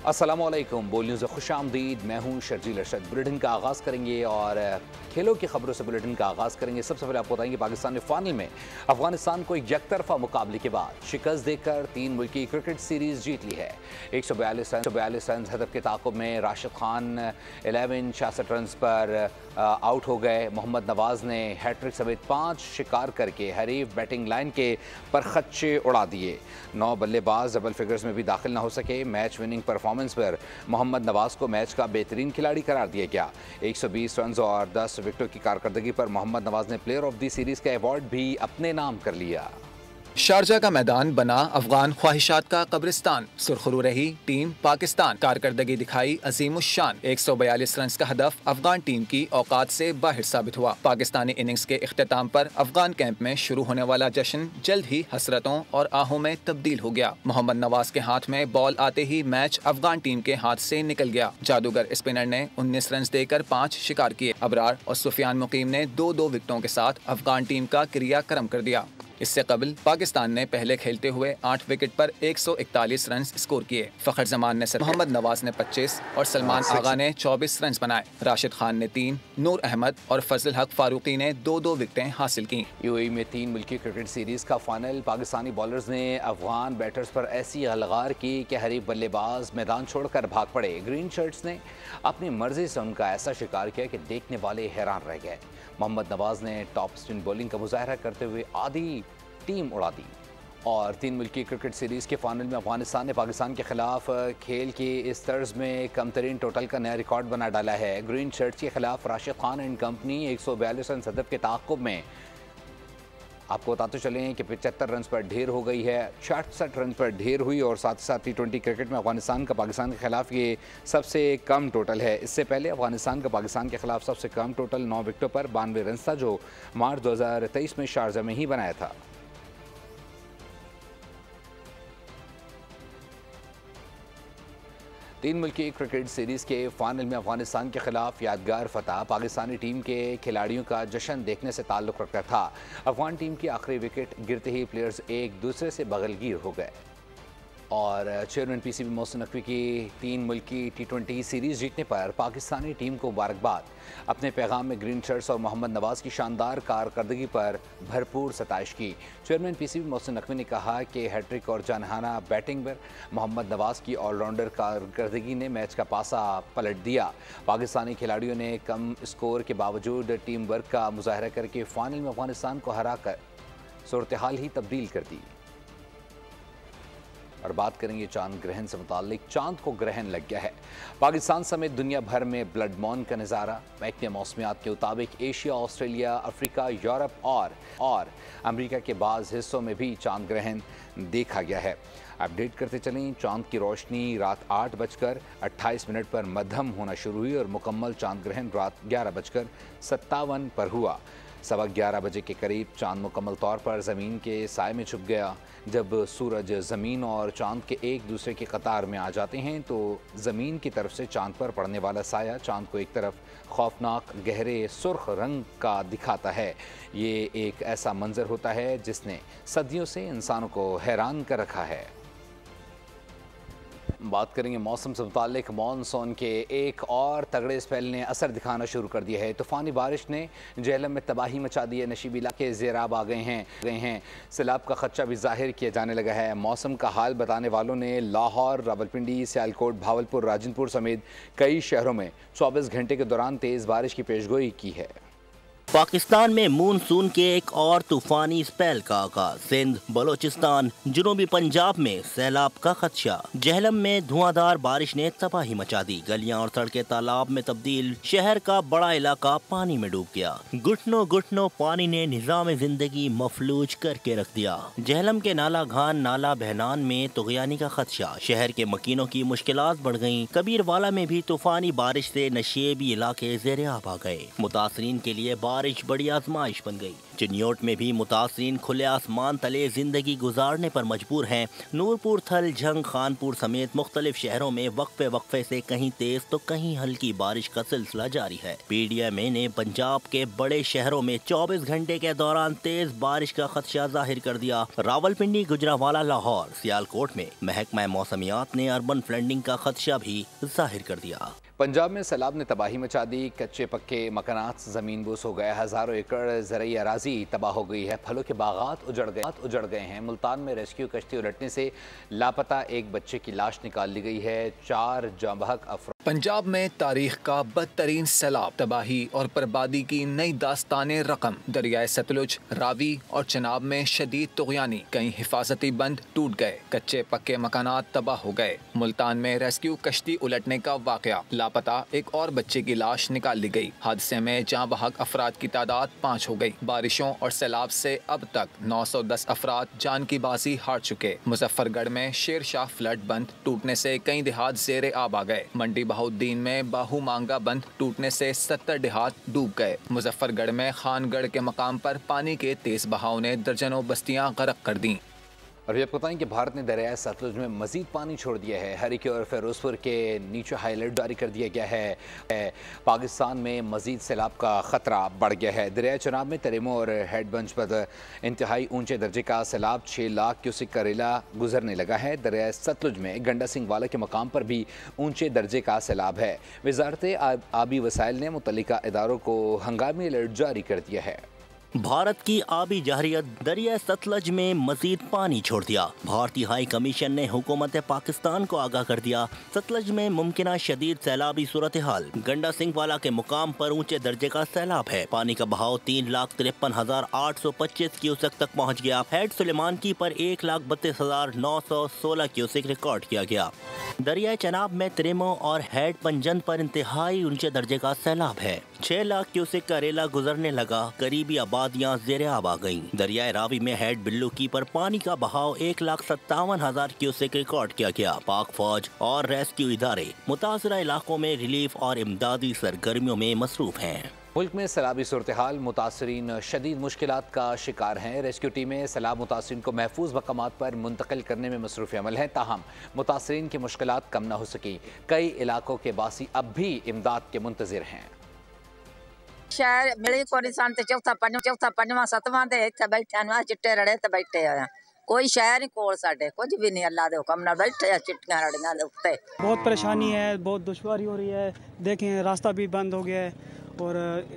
अस्सलाम वालेकुम। बोल न्यूज़ खुश आमदीद। मैं हूँ शर्जील अरशद। बुलेटिन का आगाज़ करेंगे और खेलों की खबरों से बुलेटिन का आगाज़ करेंगे। सबसे पहले आपको बताएंगे पाकिस्तान ने फाइनल में अफगानिस्तान को एक यकतरफा मुकाबले के बाद शिकस्त देकर 3 मुल्की क्रिकेट सीरीज़ जीत ली है। 142 रन हदफ के ताक़ुब में राशिद खान 66 रन पर आउट हो गए। मोहम्मद नवाज़ ने हैट्रिक समेत 5 शिकार करके हरीफ बैटिंग लाइन के परखच्चे उड़ा दिए। 9 बल्लेबाज डबल फिगर्स में भी दाखिल न हो सके। मैच विनिंग परफॉर्मेंस पर मोहम्मद नवाज़ को मैच का बेहतरीन खिलाड़ी करार दिया गया। 120 रन और 10 विकेटों की कारकर्दगी पर मोहम्मद नवाज़ ने प्लेयर ऑफ द सीरीज़ का अवार्ड भी अपने नाम कर लिया। शारजा का मैदान बना अफगान ख्वाहिशात का कब्रिस्तान। सुरखरू रही टीम पाकिस्तान, कारकर्दगी दिखाई अजीमुश्शान। 142 रन का हदफ अफगान टीम की औकात से बाहर साबित हुआ। पाकिस्तानी इनिंग्स के इख्तिताम पर अफगान कैंप में शुरू होने वाला जश्न जल्द ही हसरतों और आहों में तब्दील हो गया। मोहम्मद नवाज के हाथ में बॉल आते ही मैच अफगान टीम के हाथ से निकल गया। जादूगर स्पिनर ने 19 रन देकर 5 शिकार किए। अबरार और सुफियान मुकीम ने 2-2 विकेटों के साथ अफगान टीम का क्रियाक्रम कर दिया। इससे कबल पाकिस्तान ने पहले खेलते हुए 8 विकेट पर 141 रन स्कोर किए। फखर जमान ने मोहम्मद नवाज ने 25 और सलमान आगा ने 24 रन बनाए। राशिद खान ने 3, नूर अहमद और फजल हक फारूकी ने 2-2 विकेटें हासिल की। यूएई में 3 मुल्की क्रिकेट सीरीज का फाइनल। पाकिस्तानी बॉलर्स ने अफगान बैटर्स पर ऐसी गलगार की कि हरीफ बल्लेबाज मैदान छोड़कर भाग पड़े। ग्रीन शर्ट्स ने अपनी मर्जी से उनका ऐसा शिकार किया कि देखने वाले हैरान रह गए। मोहम्मद नवाज ने टॉप स्पिन बॉलिंग का मुजाहरा करते हुए आधी टीम उड़ा दी। और 3 मुल्की क्रिकेट सीरीज़ के फाइनल में अफगानिस्तान ने पाकिस्तान के खिलाफ खेल की इस तर्ज में कम तरीन टोटल का नया रिकॉर्ड बना डाला है। ग्रीन शर्ट्स के खिलाफ Rashid Khan and company 142 run हदफ के ताक़ुब में आपको बताते चलें कि 75 रन पर ढेर हो गई है। 66 रन पर ढेर हुई और साथ ही साथ T20 क्रिकेट में अफगानिस्तान का पाकिस्तान के खिलाफ ये सबसे कम टोटल है। इससे पहले अफगानिस्तान का पाकिस्तान के खिलाफ सबसे कम टोटल 9 विकेटों पर 92 रन था, जो मार्च 2023 में शारजा में ही बनाया था। तीन मुल्की क्रिकेट सीरीज़ के फाइनल में अफगानिस्तान के खिलाफ यादगार फतह पाकिस्तानी टीम के खिलाड़ियों का जश्न देखने से ताल्लुक़ रखता था। अफगान टीम की आखिरी विकेट गिरते ही प्लेयर्स एक दूसरे से बगलगीर हो गए और चेयरमैन पीसीबी मोहसिन नकवी की 3 मुल्की T20 सीरीज़ जीतने पर पाकिस्तानी टीम को मुबारकबाद। अपने पैगाम में ग्रीन शर्ट्स और मोहम्मद नवाज़ की शानदार कारकर्दगी पर भरपूर सताइश की। चेयरमैन पीसीबी मोहसिन नकवी ने कहा कि हैट्रिक और जानहाना बैटिंग पर मोहम्मद नवाज़ की ऑलराउंडर कारकर्दगी ने मैच का पासा पलट दिया। पाकिस्तानी खिलाड़ियों ने कम स्कोर के बावजूद टीम वर्क का मुजाहरा करके फाइनल में अफगानिस्तान को हरा कर सूरत हाल ही तब्दील कर दी। और बात करेंगे चांद ग्रहण से मुताल्लिक। चांद को ग्रहण लग गया है। पाकिस्तान समेत दुनिया भर में ब्लड मून का नज़ारा। महकमे मौसमियात के मुताबिक एशिया, ऑस्ट्रेलिया, अफ्रीका, यूरोप और अमेरिका के बाज़ हिस्सों में भी चांद ग्रहण देखा गया है। अपडेट करते चलें, चांद की रोशनी रात 8:28 पर मध्यम होना शुरू हुई और मुकम्मल चांद ग्रहण रात 11:57 पर हुआ। 11:15 बजे के करीब चांद मुकम्मल तौर पर ज़मीन के साए में छुप गया। जब सूरज ज़मीन और चांद के एक दूसरे की कतार में आ जाते हैं तो ज़मीन की तरफ से चांद पर पड़ने वाला साया चांद को एक तरफ खौफनाक गहरे सुर्ख रंग का दिखाता है। ये एक ऐसा मंजर होता है जिसने सदियों से इंसानों को हैरान कर रखा है। बात करेंगे मौसम से मुताल्लिक। मानसून के एक और तगड़े स्पेल ने असर दिखाना शुरू कर दिया है। तूफ़ानी बारिश ने जेहलम में तबाही मचा दी है। नशीबी इलाके ज़ेराब आ गए हैं। सैलाब का खदशा भी जाहिर किया जाने लगा है। मौसम का हाल बताने वालों ने लाहौर, रावलपिंडी, सियालकोट, भावलपुर, राजनपुर समेत कई शहरों में 24 घंटे के दौरान तेज़ बारिश की पेशगोई की है। पाकिस्तान में मानसून के एक और तूफानी स्पेल का आगाज। सिंध, बलोचिस्तान, जनूबी पंजाब में सैलाब का खदशा। जेहलम में धुआंधार बारिश ने तबाही मचा दी। गलियां और सड़कें तालाब में तब्दील। शहर का बड़ा इलाका पानी में डूब गया। घुटनों घुटनों पानी ने निजाम जिंदगी मफलूज करके रख दिया। जेहलम के नाला घान, नाला बहनान में तुगयानी का खदशा। शहर के मकीनों की मुश्किलात बढ़ गयी। कबीरवाला में भी तूफानी बारिश से नशेबी इलाके ज़ेरे आब आ गए। मुतासरीन के लिए बारिश बड़ी आजमाइश बन गई। चिन्योट में भी मुतासरीन खुले आसमान तले जिंदगी गुजारने पर मजबूर हैं। नूरपुर, थल, झंग, खानपुर समेत मुख्तलिफ शहरों में वक्फे वक्फे से कहीं तेज तो कहीं हल्की बारिश का सिलसिला जारी है। PDMA ने पंजाब के बड़े शहरों में 24 घंटे के दौरान तेज बारिश का खदशा जाहिर कर दिया। रावलपिंडी, गुजरांवाला, लाहौर, सियालकोट में महकमा मौसमियात ने अर्बन फ्लडिंग का खदशा भी जाहिर कर दिया। पंजाब में सैलाब ने तबाही मचा दी। कच्चे पक्के मकानात ज़मीन बोस हो गए। हज़ारों एकड़ ज़रई अराजी तबाह हो गई है। फलों के बागात उजड़ गए हैं। मुल्तान में रेस्क्यू कश्ती उलटने से लापता एक बच्चे की लाश निकाल ली गई है। 4 जांबहक अफराद। पंजाब में तारीख का बदतरीन सैलाब, तबाही और बर्बादी की नई दास्तानें रकम। दरियाए सतलुज, रावी और चनाब में शदीद तुग़यानी। कई हिफाजती बंद टूट गए। कच्चे पक्के मकानात तबाह हो गए। मुल्तान में रेस्क्यू कश्ती उलटने का वाक़या, लापता एक और बच्चे की लाश निकाल ली गई। हादसे में जाँ बहक अफराद की तादाद 5 हो गई। बारिशों और सैलाब से अब तक 910 अफराद जान की बाजी हार चुके। मुजफ्फरगढ़ में शेर शाह फ्लड बंद टूटने से कई देहात ज़ेरे आब आ गए। मंडी बहाउद्दीन में बाहू मांगा बंद टूटने से 70 देहात डूब गए। मुजफ्फरगढ़ में खानगढ़ के मकाम पर पानी के तेज बहाव ने दर्जनों बस्तियां गरक कर दी। और ये आपको बताएं कि भारत ने दरियाए सतलुज में मजीद पानी छोड़ दिया है। हरीके और फिरोजपुर के नीचे हाई अलर्ट जारी कर दिया गया है। पाकिस्तान में मजीद सैलाब का ख़तरा बढ़ गया है। दरियाए चनाब में तरेमो और हेडबंज पर इंतहाई ऊंचे दर्जे का सैलाब 6 लाख क्यूसिक का रेला गुजरने लगा है। दरियाए सतलुज में गंडा सिंह वाला के मकाम पर भी ऊंचे दर्जे का सैलाब है। वजारत आबी वसाइल ने मुतल्लिका इदारों को हंगामी अलर्ट जारी कर दिया है। भारत की आबी जहरियत दरिया सतलज में मजीद पानी छोड़ दिया। भारतीय हाई कमीशन ने हुकूमत पाकिस्तान को आगाह कर दिया। सतलज में मुमकिना शदीद सैलाबी सूरत हाल। गंडा सिंह वाला के मुकाम पर ऊंचे दर्जे का सैलाब है। पानी का बहाव 3,53,825 क्यूसेक तक पहुँच गया। हेड सुलेमान की पर 1,32,916 क्यूसेक रिकॉर्ड किया गया। दरिया चनाब में त्रेमो और हेड पंजन पर इंतहाई ऊंचे दर्जे का सैलाब है। 6 लाख क्यूसेक का रेला गुजरने लगा। करीबी आबादियां ज़ेरे आब आ गईं। दरियाए रावी में हेड बिल्लू की पर पानी का बहाव 1,57,000 क्यूसेक रिकॉर्ड किया गया। पाक फौज और रेस्क्यू इदारे मुतासरा इलाकों में रिलीफ और इमदादी सरगर्मियों में मसरूफ हैं। मुल्क में सैलाबी सूरत हाल, मुतासरीन शदीद मुश्किलात का शिकार हैं। रेस्क्यू टीमें सैलाब मुतासरीन को महफूज मकामात पर मुंतकिल करने में मसरूफ़ अमल हैं। ताहम मुतासरीन की मुश्किलात कम न हो सकी। कई इलाकों के बासी अब भी इमदाद के मुंतज़िर हैं। शहर मिली को निशान ते चौथा पंजवां सतवां दे इत्थे बैठे ना चिट्टे रड़े ते बैठे आ। कोई शहर नहीं कोल साडे, कुछ भी नहीं। अल्लाह दे हुक्म नाल बैठे चिट्टियां रड़ियां दे उत्ते। बहुत परेशानी है, बहुत दुश्वारी हो रही है। देखें रास्ता भी बंद हो गया है और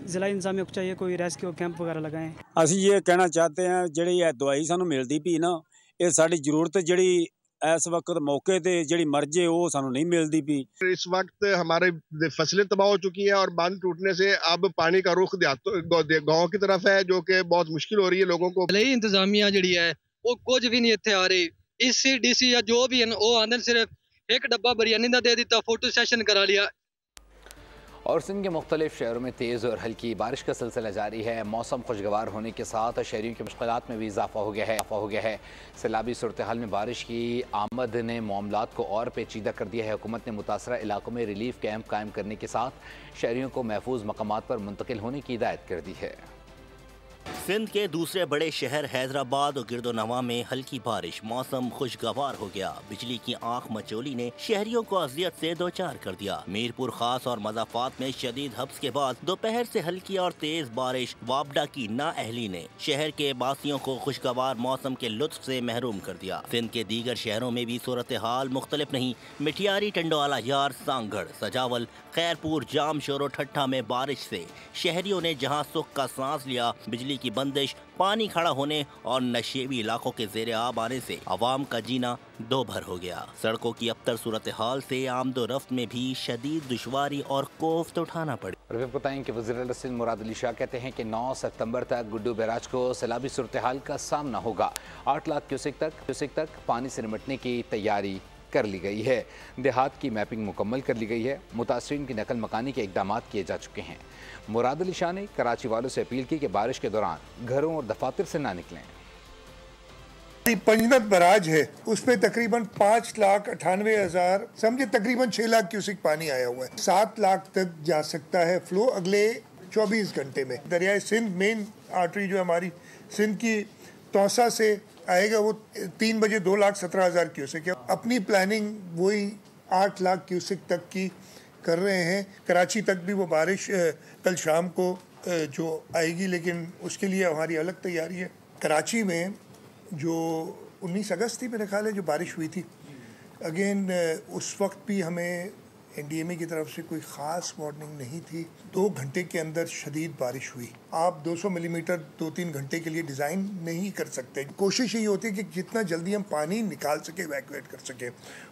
जिला इंतजामिया को चाहिए कोई रेस्क्यू कैंप वगैरह लगाएं। ਅਸੀਂ ਇਹ ਕਹਿਣਾ ਚਾਹते हैं ਜਿਹੜੀ ਇਹ ਦਵਾਈ ਸਾਨੂੰ ਮਿਲਦੀ ਪਈ ਨਾ, ਇਹ ਸਾਡੀ ਜ਼ਰੂਰਤ ਜਿਹੜੀ इस वक्त मौके ते जड़ी मर्जे वो सानू नहीं मिलती पी। इस वक्त हमारे फसलें तबाह हो चुकी हैं और बांध टूटने से अब पानी का रुख गांव की तरफ है, जो कि बहुत मुश्किल हो रही है लोगों को। इंतजामिया जड़ी है वो कुछ भी नहीं इत्थे आ रही। इसी DC या जो भी है वो आंदे सिर्फ एक डब्बा बिरयानी का दे दिता, फोटो सेशन करा लिया। और सिंध के मुख्तलिफ शहरों में तेज़ और हल्की बारिश का सिलसिला जारी है। मौसम खुशगवार होने के साथ शहरियों की मुश्किलात में भी इजाफा हो गया है। सैलाबी सूरत हाल में बारिश की आमद ने मामलात को और पेचीदा कर दिया है। हुकूमत ने मुतासरा इलाकों में रिलीफ कैंप कायम करने के साथ शहरियों को महफूज मकामात पर मुंतकिल होने की हिदायत कर दी है। सिंध के दूसरे बड़े शहर हैदराबाद और गिरदोनवा में हल्की बारिश, मौसम खुशगवार हो गया। बिजली की आंख मचोली ने शहरियों को अजियत से दो चार कर दिया। मीरपुर खास और मज़ाफात में शदीद हब्स के बाद दोपहर से हल्की और तेज बारिश वापडा की नाअहली ने शहर के बासियों को खुशगवार मौसम के लुत्फ से महरूम कर दिया। सिंध के दीगर शहरों में भी सूरत हाल मुख्तलिफ नहीं। मिठियारी, टंडोआला यार, सांगढ़, सजावल, खैरपुर, जाम, शोरो ठट्ठा में बारिश से शहरियों ने जहां सुख का सांस लिया, बिजली की बंदिश, पानी खड़ा होने और नशेबी इलाकों के ज़ेरे आब आने से आवाम का जीना दो भर हो गया। सड़कों की अबतर सूरत हाल से आमदो रफ्त में भी शदीद दुश्वारी और कोफ्त उठाना पड़ी। और बताएं कि वज़ीर सिंध मुराद अली शाह कहते हैं कि 9 सितंबर तक गुड्डू बैराज को सैलाबी सूरत हाल का सामना होगा। 8 लाख क्यूसेक तक पानी से निपटने की तैयारी कर ली गई है। देहात की मैपिंग मुकम्मल कर ली गई है। मुतासरीन की नकल मकानी के इकदाम किए जा चुके हैं। मुराद अली शाह ने कराची वालों से अपील की कि बारिश के दौरान घरों और दफातर से ना निकलें। पंजनत बराज है, उसमें तकरीबन 5,98,000 समझे तकरीबन 6 लाख क्यूसिक पानी आया हुआ है। 7 लाख तक जा सकता है फ्लो अगले 24 घंटे में। दरियाए सिंध मेन आर्टरी जो हमारी सिंध की तौसा से आएगा वो 3 बजे 2,17,000 क्यूसेक है। अपनी प्लानिंग वही 8 लाख क्यूसेक तक की कर रहे हैं। कराची तक भी वो बारिश कल शाम को जो आएगी, लेकिन उसके लिए हमारी अलग तैयारी है। कराची में जो 19 अगस्त थी मेरे ख्याल है जो बारिश हुई थी, अगेन उस वक्त भी हमें NDMA की तरफ से कोई ख़ास वार्निंग नहीं थी। 2 घंटे के अंदर शदीद बारिश हुई। आप 200 मिलीमीटर 2-3 घंटे के लिए डिज़ाइन नहीं कर सकते। कोशिश यही होती है कि जितना जल्दी हम पानी निकाल सके, इवैक्यूएट कर सके,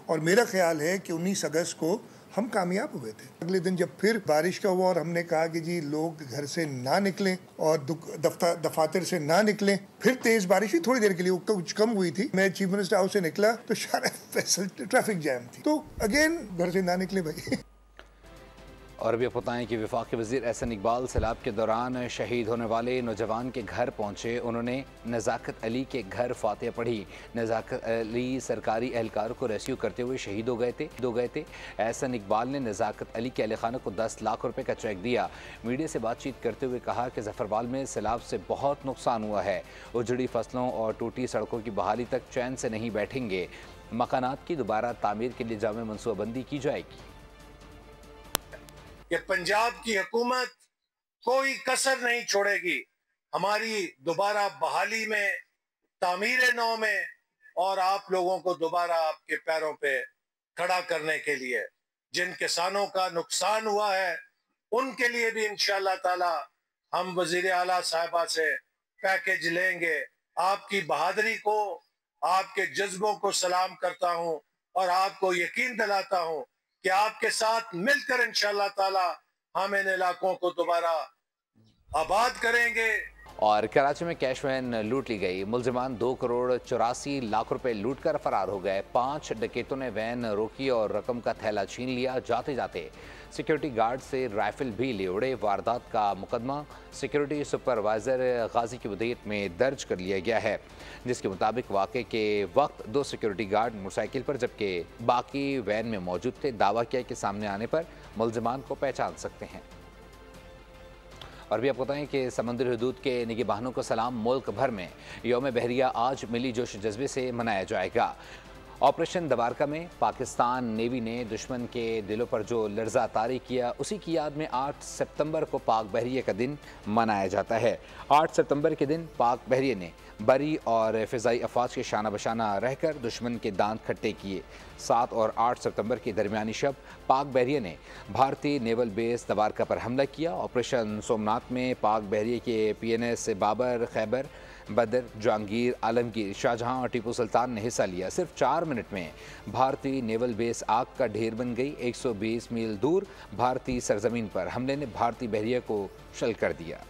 और मेरा ख्याल है कि 19 अगस्त को हम कामयाब हुए थे। अगले दिन जब फिर बारिश का हुआ और हमने कहा कि जी लोग घर से ना निकलें और दफातर से ना निकलें, फिर तेज़ बारिश हुई थोड़ी देर के लिए, कुछ कम हुई थी। मैं चीफ मिनिस्टर हाउस से निकला तो सारा फैसल ट्रैफिक जैम थी, तो अगेन घर से ना निकले भाई। और अभी आप बताएं कि वफाकी वज़ीर एहसन इकबाल सैलाब के दौरान शहीद होने वाले नौजवान के घर पहुंचे। उन्होंने नज़ाकत अली के घर फातिहा पढ़ी। नज़ाकत अली सरकारी एहलकार को रेस्क्यू करते हुए शहीद हो गए थे। एहसन इकबाल ने नज़ाकत अली के अहल खाना को 10 लाख रुपए का चेक दिया। मीडिया से बातचीत करते हुए कहा कि ज़फ़रवाल में सैलाब से बहुत नुकसान हुआ है। उजड़ी फसलों और टूटी सड़कों की बहाली तक चैन से नहीं बैठेंगे। मकानात की दोबारा तामीर के लिए जामे मनसूबाबंदी की जाएगी। कि पंजाब की हुकूमत कोई कसर नहीं छोड़ेगी हमारी दोबारा बहाली में, तामीर नौ में, और आप लोगों को दोबारा आपके पैरों पे खड़ा करने के लिए। जिन किसानों का नुकसान हुआ है उनके लिए भी इंशाअल्लाह ताला हम वजीर आला साहिबा से पैकेज लेंगे। आपकी बहादुरी को, आपके जज्बों को सलाम करता हूं और आपको यकीन दिलाता हूं कि आपके साथ मिलकर इंशाअल्लाह ताला हम इन इलाकों को दोबारा आबाद करेंगे। और कराची में कैश वैन लूट ली गई। मुलजिमान 2 करोड़ 84 लाख रुपए लूट कर फरार हो गए। 5 डकैतों ने वैन रोकी और रकम का थैला छीन लिया। जाते जाते सिक्योरिटी गार्ड से राइफल भी ले उड़े। वारदात का मुकदमा सिक्योरिटी सुपरवाइजर गाजी की मुद्दत में दर्ज कर लिया गया है, जिसके मुताबिक वाक़े के वक्त 2 सिक्योरिटी गार्ड मोटरसाइकिल पर जबकि बाकी वैन में मौजूद थे। दावा किया कि सामने आने पर मुलजिमान को पहचान सकते हैं। और भी आपको बताएं कि समुद्री हदूद के निगहबानों को सलाम। मुल्क भर में यौम बहरिया आज मिली जोश जज्बे से मनाया जाएगा। ऑपरेशन दबारका में पाकिस्तान नेवी ने दुश्मन के दिलों पर जो लर्जा तारी किया, उसी की याद में 8 सितंबर को पाक बहरिया का दिन मनाया जाता है। 8 सितंबर के दिन पाक बहरिया ने बरी और फ़िज़ाई अफवाज के शाना बशाना रहकर दुश्मन के दांत खट्टे किए। 7 और 8 सितंबर की दरमियानी शब पाक बहरिया ने भारतीय नेवल बेस दबारका पर हमला किया। ऑपरेशन सोमनाथ में पाक बहरिया के PNS बाबर, खैबर, बदर, जहांगीर, आलमगीर, शाहजहां और टीपू सुल्तान ने हिस्सा लिया। सिर्फ 4 मिनट में भारतीय नेवल बेस आग का ढेर बन गई। 120 मील दूर भारतीय सरजमीन पर हमले ने भारतीय बहरिया को शल कर दिया।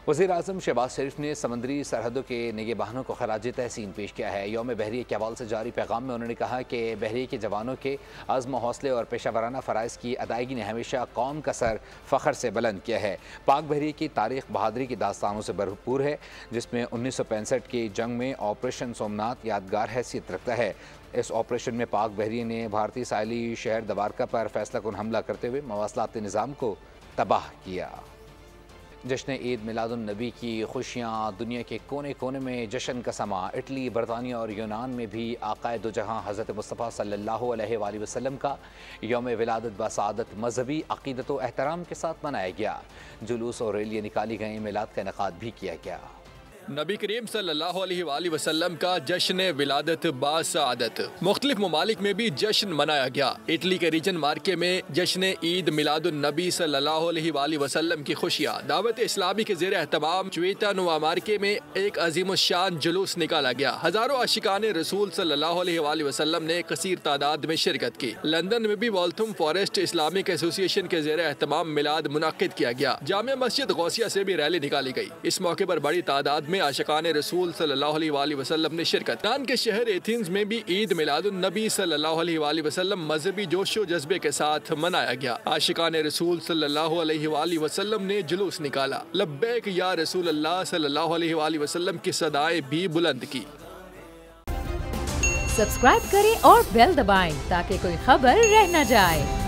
वज़ीर आज़म शहबाज शरीफ ने समुद्री सरहदों के निगहबानों को खराज तहसीन पेश किया है। यौम बहरिया के हवाले से जारी पैगाम में उन्होंने कहा कि बहरिया के जवानों के अज़्म, हौसले और पेशावराना फ़राइज़ की अदायगी ने हमेशा कौम का सर फ़ख्र से बुलंद किया है। पाक बहरिया की तारीख़ बहादुरी की दास्तानों से भरपूर है, जिसमें 1965 की जंग में ऑपरेशन सोमनाथ यादगार हैसियत रखता है। इस ऑपरेशन में पाक बहरिया ने भारतीय साहिली शहर दबारका पर फैसला कुन हमला करते हुए मवासलाती निज़ाम को तबाह किया। जश्न ईद मिलादुन्नबी की खुशियाँ दुनिया के कोने कोने में जश्न का समा। इटली, बरतानिया और यूनान में भी आक़ाए दो जहाँ हज़रत मुस्तफ़ा सल्लल्लाहु अलैहि वसल्लम का यौम विलादत बसादत मजहबी अक़ीदत व एहतराम के साथ मनाया गया। जुलूस और रैलियाँ निकाली गई, मिलाद का इनेकाद भी किया गया। नबी करीम सल्लल्लाहु अलैहि वसल्लम का जश्न विलादत बासआदत मुख्तलिफ ममालिक में भी जश्न मनाया गया। इटली के रीजन मार्के में जश्न ईद मिलादुन्नबी सल्लल्लाहु अलैहि वसल्लम की खुशियाँ दावत इस्लामी के ज़ेर एहतमाम चुएता नुआ मार्के में एक अजीमुश्शान जुलूस निकाला गया। हज़ारों आशिकान रसूल सल्लल्लाहु अलैहि वसल्लम ने कसीर तादाद में शिरकत की। लंदन में भी वॉल्थम फॉरेस्ट इस्लामिक एसोसिएशन के ज़ेर एहतमाम मिलाद मुनक्किद किया गया। जामिया मस्जिद गौसिया से भी रैली निकाली गई। इस मौके पर बड़ी तादाद में आशिकान रसूल सल्लल्लाहु अलैहि वसल्लम ने शिरकत। यूनान के शहर एथेंस में भी ईद मिलादुन्नबी सल्लल्लाहु अलैहि वसल्लम मजहबी जोशो जज्बे के साथ मनाया गया। आशिकान रसूल सल्लल्लाहु अलैहि वसल्लम ने जुलूस निकाला। लब्बैक या रसूल अल्लाह सल्लल्लाहु अलैहि वसल्लम की सदाएं भी बुलंद की। सब्सक्राइब करें और बेल दबाएं ताकि कोई खबर रह न जाए।